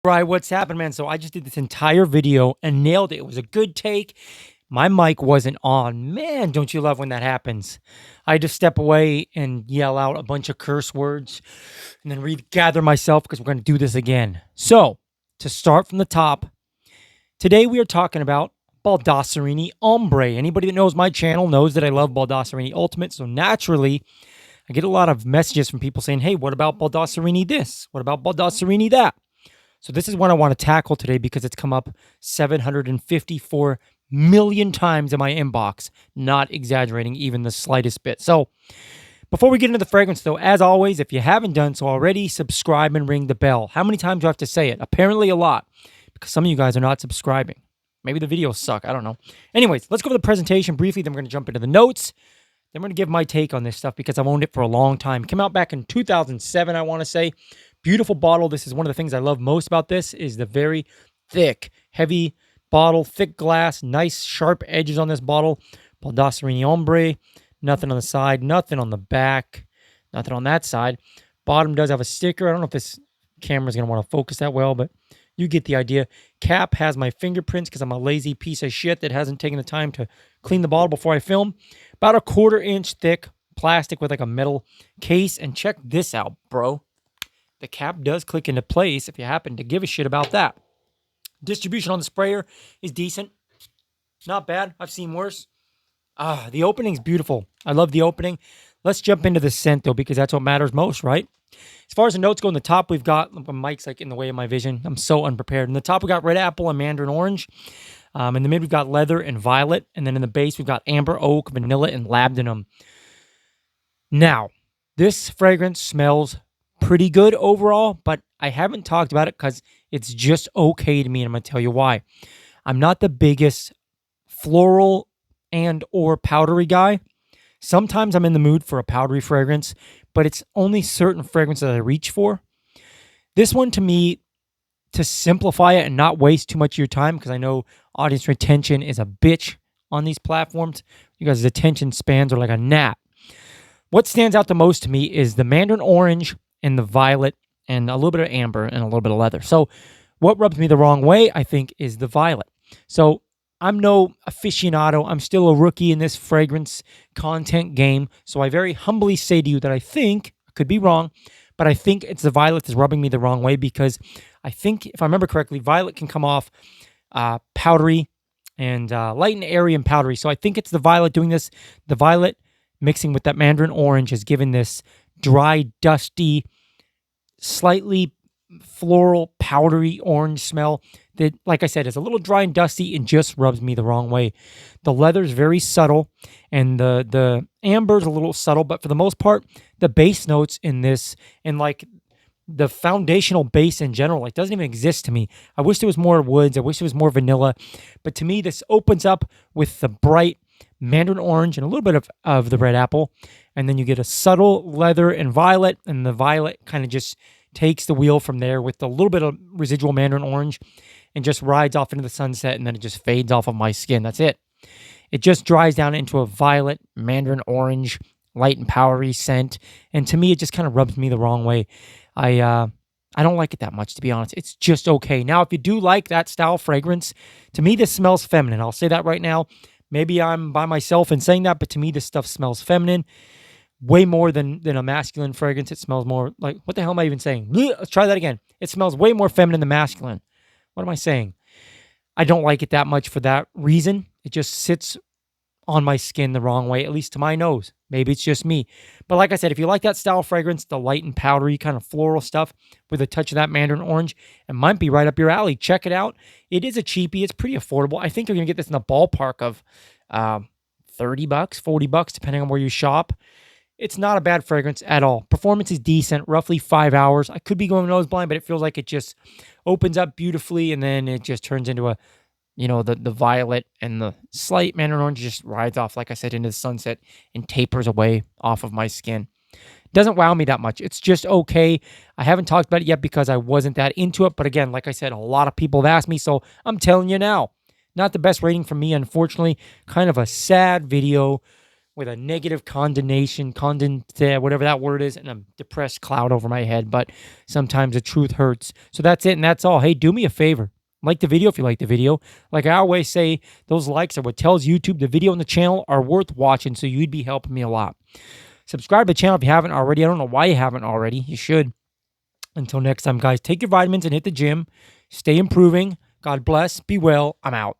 Right, what's happened, man? So I just did this entire video and nailed it. It was a good take. My mic wasn't on. Man, don't you love when that happens? I just step away and yell out a bunch of curse words and then regather myself because we're going to do this again. So, to start from the top, today we are talking about baldessarini Ambre. Anybody that knows my channel knows that I love baldessarini Ultimate. So naturally, I get a lot of messages from people saying, hey, what about baldessarini this? What about baldessarini that? So this is one I want to tackle today because it's come up 754 million times in my inbox. Not exaggerating even the slightest bit. So before we get into the fragrance though, as always, if you haven't done so already, subscribe and ring the bell. How many times do I have to say it? Apparently a lot, because some of you guys are not subscribing. Maybe the videos suck. I don't know. Anyways, let's go over the presentation briefly. Then we're going to jump into the notes. Then we're going to give my take on this stuff because I've owned it for a long time. It came out back in 2007, I want to say. Beautiful bottle. This is one of the things I love most about this is the very thick, heavy bottle, thick glass, nice sharp edges on this bottle. Baldessarini Ambre. Nothing on the side, nothing on the back, nothing on that side. Bottom does have a sticker. I don't know if this camera is going to want to focus that well, but you get the idea. Cap has my fingerprints because I'm a lazy piece of shit that hasn't taken the time to clean the bottle before I film. About a 1/4 inch thick plastic with like a metal case. And check this out, bro. The cap does click into place if you happen to give a shit about that. Distribution on the sprayer is decent. Not bad. I've seen worse. The opening's beautiful. I love the opening. Let's jump into the scent, though, because that's what matters most, right? As far as the notes go, in the top, we've got... My mic's like in the way of my vision. I'm so unprepared. In the top, we got red apple and mandarin orange. In the mid, we've got leather and violet. And then in the base, we've got amber, oak, vanilla, and labdanum. Now, this fragrance smells pretty good overall, but I haven't talked about it because it's just okay to me, and I'm going to tell you why. I'm not the biggest floral and or powdery guy. Sometimes I'm in the mood for a powdery fragrance, but it's only certain fragrances that I reach for. This one, to me, to simplify it and not waste too much of your time, because I know audience retention is a bitch on these platforms. You guys' attention spans are like a gnat. What stands out the most to me is the mandarin orange and the violet and a little bit of amber and a little bit of leather. So what rubs me the wrong way, I think, is the violet. So I'm no aficionado. I'm still a rookie in this fragrance content game. So I very humbly say to you that I think, I could be wrong, but I think it's the violet that's rubbing me the wrong way because I think, if I remember correctly, violet can come off powdery and light and airy and powdery. So I think it's the violet doing this. The violet mixing with that mandarin orange has given this dry, dusty, slightly floral, powdery orange smell that, like I said, is a little dry and dusty and just rubs me the wrong way. The leather's very subtle, and the amber's a little subtle, but for the most part, the base notes in this and like the foundational base in general, like doesn't even exist to me. I wish there was more woods. I wish there was more vanilla, but to me, this opens up with the bright mandarin orange and a little bit of the red apple, and then you get a subtle leather and violet, and the violet kind of just takes the wheel from there with a little bit of residual mandarin orange and just rides off into the sunset, and then it just fades off of my skin. That's it. It just dries down into a violet, mandarin orange, light and powdery scent, and to me, it just kind of rubs me the wrong way. I don't like it that much, to be honest. It's just okay. Now, if you do like that style fragrance, to me, this smells feminine. I'll say that right now. Maybe I'm by myself in saying that, but to me, this stuff smells feminine. Way more than a masculine fragrance. It smells more like, what the hell am I even saying? Blech, let's try that again. It smells way more feminine than masculine. What am I saying? I don't like it that much for that reason. It just sits on my skin the wrong way, at least to my nose. Maybe it's just me. But like I said, if you like that style fragrance, the light and powdery kind of floral stuff with a touch of that mandarin orange, it might be right up your alley. Check it out. It is a cheapie. It's pretty affordable. I think you're going to get this in the ballpark of $30, $40, depending on where you shop. It's not a bad fragrance at all. Performance is decent, roughly 5 hours. I could be going nose blind, but it feels like it just opens up beautifully, and then it just turns into the violet, and the slight mandarin orange just rides off, like I said, into the sunset and tapers away off of my skin. Doesn't wow me that much. It's just okay. I haven't talked about it yet because I wasn't that into it, but again, like I said, a lot of people have asked me, so I'm telling you now. Not the best rating from me, unfortunately. Kind of a sad video. with a negative whatever that word is, and a depressed cloud over my head. But sometimes the truth hurts. So that's it, and that's all. Hey, do me a favor. Like the video if you like the video. Like I always say, those likes are what tells YouTube the video and the channel are worth watching, so you'd be helping me a lot. Subscribe to the channel if you haven't already. I don't know why you haven't already. You should. Until next time, guys, take your vitamins and hit the gym. Stay improving. God bless. Be well. I'm out.